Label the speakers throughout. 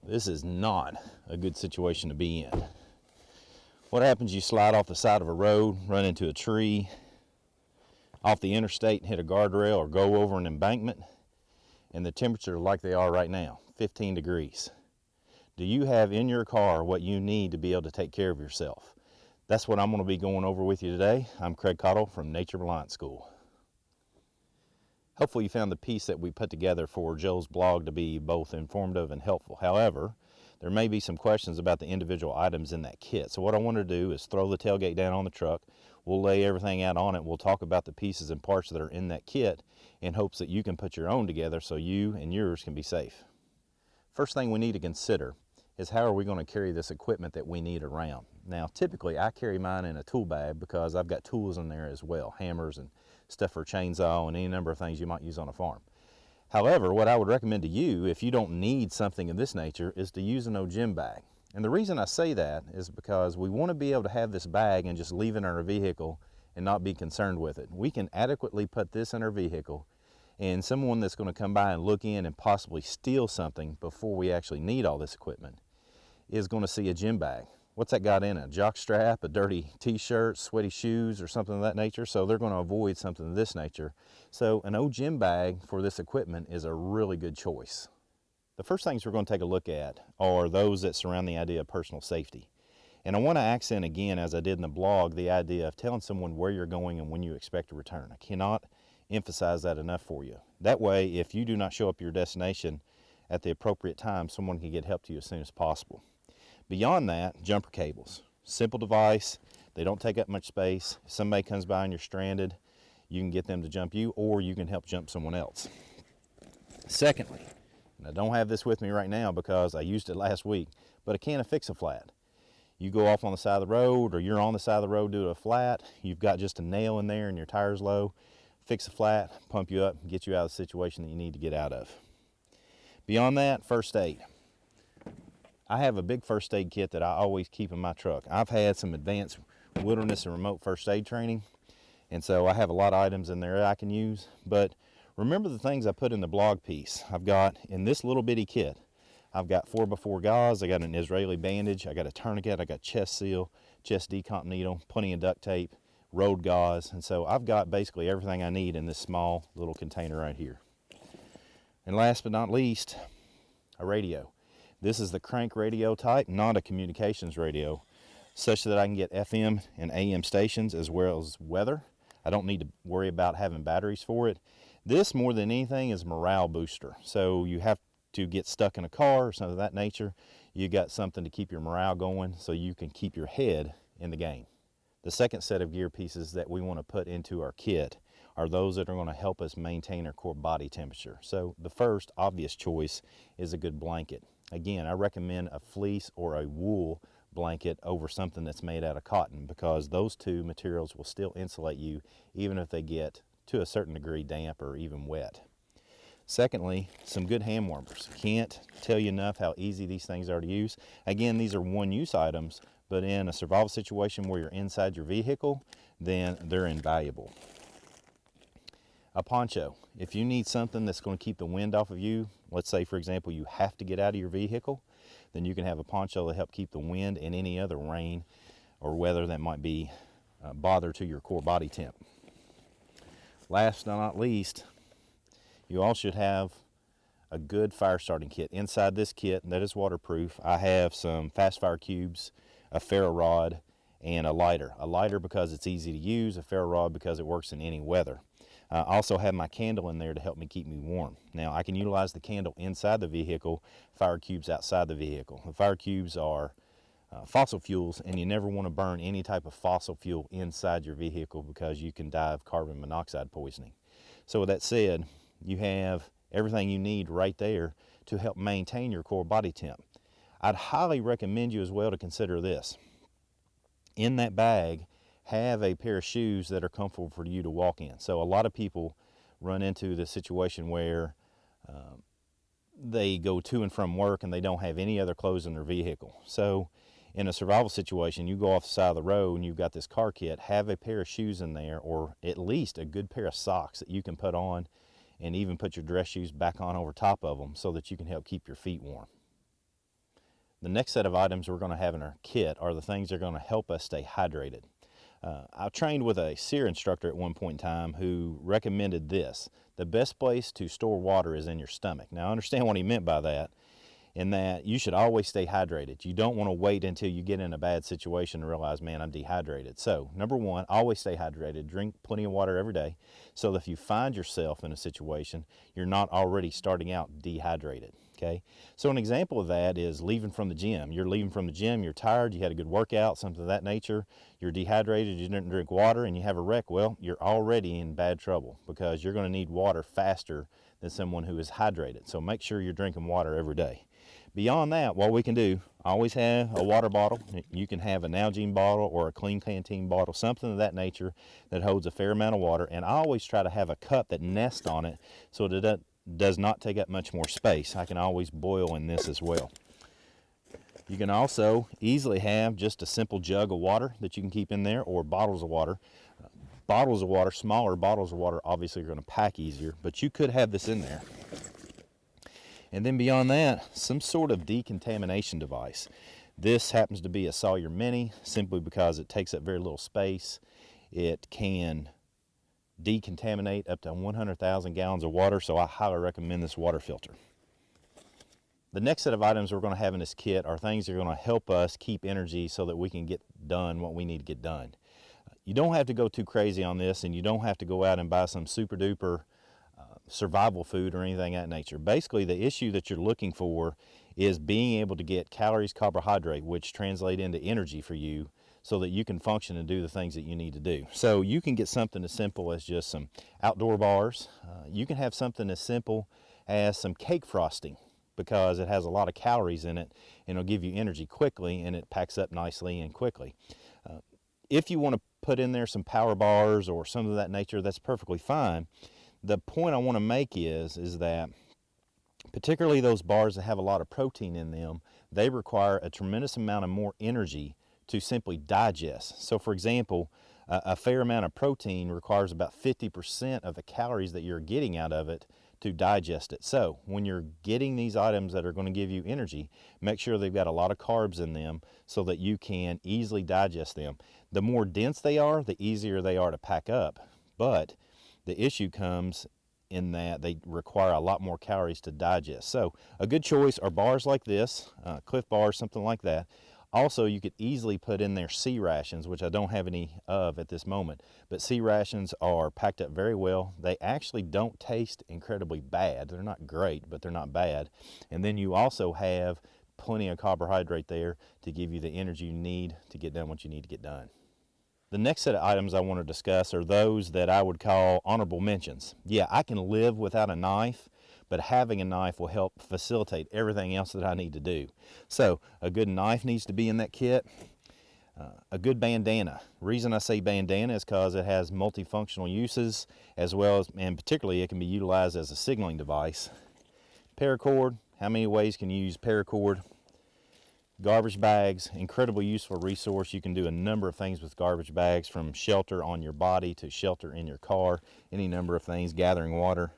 Speaker 1: This is not a good situation to be in. What happens? You slide off the side of a road, run into a tree, off the interstate and hit a guardrail or go over an embankment, and the temperature like they are right now, 15 degrees. Do you have in your car what you need to be able to take care of yourself? That's what I'm going to be going over with you today. I'm Craig Cottle from Nature Reliance School. Hopefully you found the piece that we put together for Joe's blog to be both informative and helpful. However, there may be some questions about the individual items in that kit. So what I want to do is throw the tailgate down on the truck. We'll lay everything out on it. We'll talk about the pieces and parts that are in that kit in hopes that you can put your own together so you and yours can be safe. First thing we need to consider is how are we going to carry this equipment that we need around. Now typically I carry mine in a tool bag because I've got tools in there as well, hammers and stuff for a chainsaw and any number of things you might use on a farm. However, what I would recommend to you if you don't need something of this nature is to use a no gym bag. And the reason I say that is because we want to be able to have this bag and just leave it in our vehicle and not be concerned with it. We can adequately put this in our vehicle, and someone that's going to come by and look in and possibly steal something before we actually need all this equipment is going to see a gym bag. What's that got in it? A jock strap, a dirty t-shirt, sweaty shoes, or something of that nature. So they're going to avoid something of this nature. So an old gym bag for this equipment is a really good choice. The first things we're going to take a look at are those that surround the idea of personal safety. And I want to accent again, as I did in the blog, the idea of telling someone where you're going and when you expect to return. I cannot emphasize that enough for you. That way, if you do not show up at your destination at the appropriate time, someone can get help to you as soon as possible. Beyond that, jumper cables. Simple device, they don't take up much space. If somebody comes by and you're stranded, you can get them to jump you or you can help jump someone else. Secondly, and I don't have this with me right now because I used it last week, but a can of Fix-A-Flat. You go off on the side of the road or you're on the side of the road due to a flat, you've got just a nail in there and your tire's low, Fix-A-Flat, pump you up, get you out of the situation that you need to get out of. Beyond that, first aid. I have a big first aid kit that I always keep in my truck. I've had some advanced wilderness and remote first aid training, and so I have a lot of items in there that I can use. But remember the things I put in the blog piece. I've got in this little bitty kit, I've got 4x4 gauze, I got an Israeli bandage, I got a tourniquet, I got chest seal, chest decomp needle, plenty of duct tape, road gauze, and so I've got basically everything I need in this small little container right here. And last but not least, a radio. This is the crank radio type, not a communications radio, such that I can get FM and AM stations as well as weather. I don't need to worry about having batteries for it. This, more than anything, is a morale booster. So you have to get stuck in a car or something of that nature, you got something to keep your morale going so you can keep your head in the game. The second set of gear pieces that we want to put into our kit are those that are going to help us maintain our core body temperature. So the first obvious choice is a good blanket. Again, I recommend a fleece or a wool blanket over something that's made out of cotton because those two materials will still insulate you even if they get to a certain degree damp or even wet. Secondly, some good hand warmers. Can't tell you enough how easy these things are to use. Again, these are one-use items, but in a survival situation where you're inside your vehicle, then they're invaluable. A poncho. If you need something that's going to keep the wind off of you, let's say for example you have to get out of your vehicle, then you can have a poncho to help keep the wind and any other rain or weather that might be bother to your core body temp. Last but not least, you all should have a good fire starting kit. Inside this kit that is waterproof, I have some fast fire cubes, a ferro rod, and a lighter. A lighter because it's easy to use, a ferro rod because it works in any weather. I also have my candle in there to help me keep me warm. Now I can utilize the candle inside the vehicle, fire cubes outside the vehicle. The fire cubes are fossil fuels, and you never want to burn any type of fossil fuel inside your vehicle because you can die of carbon monoxide poisoning. So with that said, you have everything you need right there to help maintain your core body temp. I'd highly recommend you as well to consider this. In that bag, have a pair of shoes that are comfortable for you to walk in. So a lot of people run into the situation where they go to and from work and they don't have any other clothes in their vehicle. So in a survival situation, you go off the side of the road and you've got this car kit, have a pair of shoes in there or at least a good pair of socks that you can put on and even put your dress shoes back on over top of them so that you can help keep your feet warm. The next set of items we're going to have in our kit are the things that are going to help us stay hydrated. I trained with a SERE instructor at one point in time who recommended this. The best place to store water is in your stomach. Now, I understand what he meant by that, in that you should always stay hydrated. You don't want to wait until you get in a bad situation and realize, man, I'm dehydrated. So, number one, always stay hydrated. Drink plenty of water every day so that if you find yourself in a situation, you're not already starting out dehydrated. Okay, so an example of that is leaving from the gym. You're leaving from the gym, you're tired, you had a good workout, something of that nature, you're dehydrated, you didn't drink water, and you have a wreck. Well, you're already in bad trouble because you're going to need water faster than someone who is hydrated. So make sure you're drinking water every day. Beyond that, what we can do, always have a water bottle. You can have a Nalgene bottle or a Clean Canteen bottle, something of that nature that holds a fair amount of water. And I always try to have a cup that nests on it so that it does not take up much more space. I can always boil in this as well. You can also easily have just a simple jug of water that you can keep in there, or bottles of water. Bottles of water, smaller bottles of water, obviously are going to pack easier, but you could have this in there. And then beyond that, some sort of decontamination device. This happens to be a Sawyer Mini simply because it takes up very little space. It can decontaminate up to 100,000 gallons of water, so I highly recommend this water filter. The next set of items we're going to have in this kit are things that are going to help us keep energy so that we can get done what we need to get done. You don't have to go too crazy on this, and you don't have to go out and buy some super duper survival food or anything of that nature. Basically, the issue that you're looking for is being able to get calories, carbohydrate, which translate into energy for you, so that you can function and do the things that you need to do. So you can get something as simple as just some outdoor bars. You can have something as simple as some cake frosting, because it has a lot of calories in it and it'll give you energy quickly, and it packs up nicely and quickly. If you want to put in there some power bars or some of that nature, that's perfectly fine. The point I want to make is that particularly those bars that have a lot of protein in them, they require a tremendous amount of more energy to simply digest. So for example, a fair amount of protein requires about 50% of the calories that you're getting out of it to digest it. So when you're getting these items that are going to give you energy, make sure they've got a lot of carbs in them so that you can easily digest them. The more dense they are, the easier they are to pack up. But the issue comes in that they require a lot more calories to digest. So a good choice are bars like this, Cliff bars, something like that. Also, you could easily put in there C rations, which I don't have any of at this moment, but C rations are packed up very well. They actually don't taste incredibly bad. They're not great, but they're not bad. And then you also have plenty of carbohydrate there to give you the energy you need to get done what you need to get done. The next set of items I want to discuss are those that I would call honorable mentions. Yeah, I can live without a knife, but having a knife will help facilitate everything else that I need to do. So a good knife needs to be in that kit. A good bandana. Reason I say bandana is because it has multifunctional uses, as well as, and particularly it can be utilized as a signaling device. Paracord. How many ways can you use paracord? Garbage bags, incredibly useful resource. You can do a number of things with garbage bags, from shelter on your body to shelter in your car, any number of things, gathering water.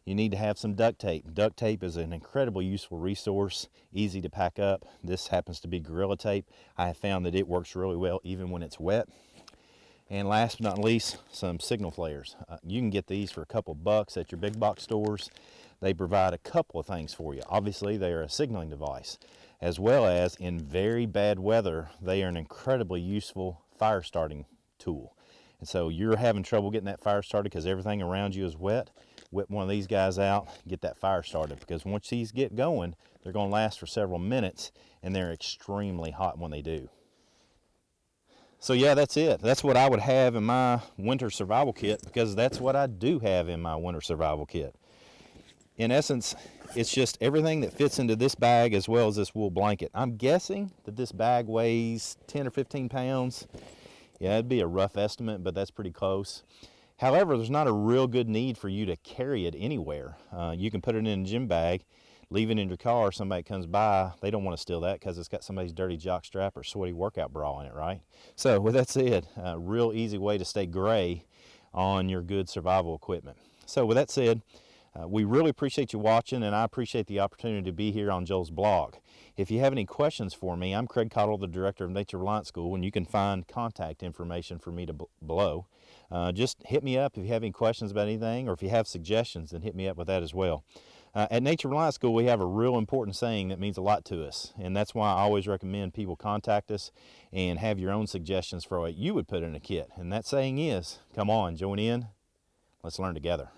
Speaker 1: You need to have some duct tape. Duct tape is an incredibly useful resource, easy to pack up. This happens to be Gorilla Tape. I have found that it works really well even when it's wet. And last but not least, some signal flares. You can get these for a couple bucks at your big box stores. They provide a couple of things for you. Obviously, they are a signaling device, as well as in very bad weather, they are an incredibly useful fire starting tool. And so you're having trouble getting that fire started because everything around you is wet, whip one of these guys out, get that fire started, because once these get going, they're going to last for several minutes, and they're extremely hot when they do. So yeah, that's it. That's what I would have in my winter survival kit, because that's what I do have in my winter survival kit. In essence, it's just everything that fits into this bag as well as this wool blanket. I'm guessing that this bag weighs 10 or 15 pounds. Yeah, it'd be a rough estimate, but that's pretty close. However, there's not a real good need for you to carry it anywhere. You can put it in a gym bag, leave it in your car. Somebody comes by, they don't want to steal that because it's got somebody's dirty jock strap or sweaty workout bra in it, right? So with that said, a real easy way to stay gray on your good survival equipment. So with that said, we really appreciate you watching, and I appreciate the opportunity to be here on Joel's blog. If you have any questions for me, I'm Craig Cottle, the director of Nature Reliance School, and you can find contact information for me below. Just hit me up if you have any questions about anything, or if you have suggestions, then hit me up with that as well. At Nature Reliance School, we have a real important saying that means a lot to us, and that's why I always recommend people contact us and have your own suggestions for what you would put in a kit. And that saying is, come on, join in, let's learn together.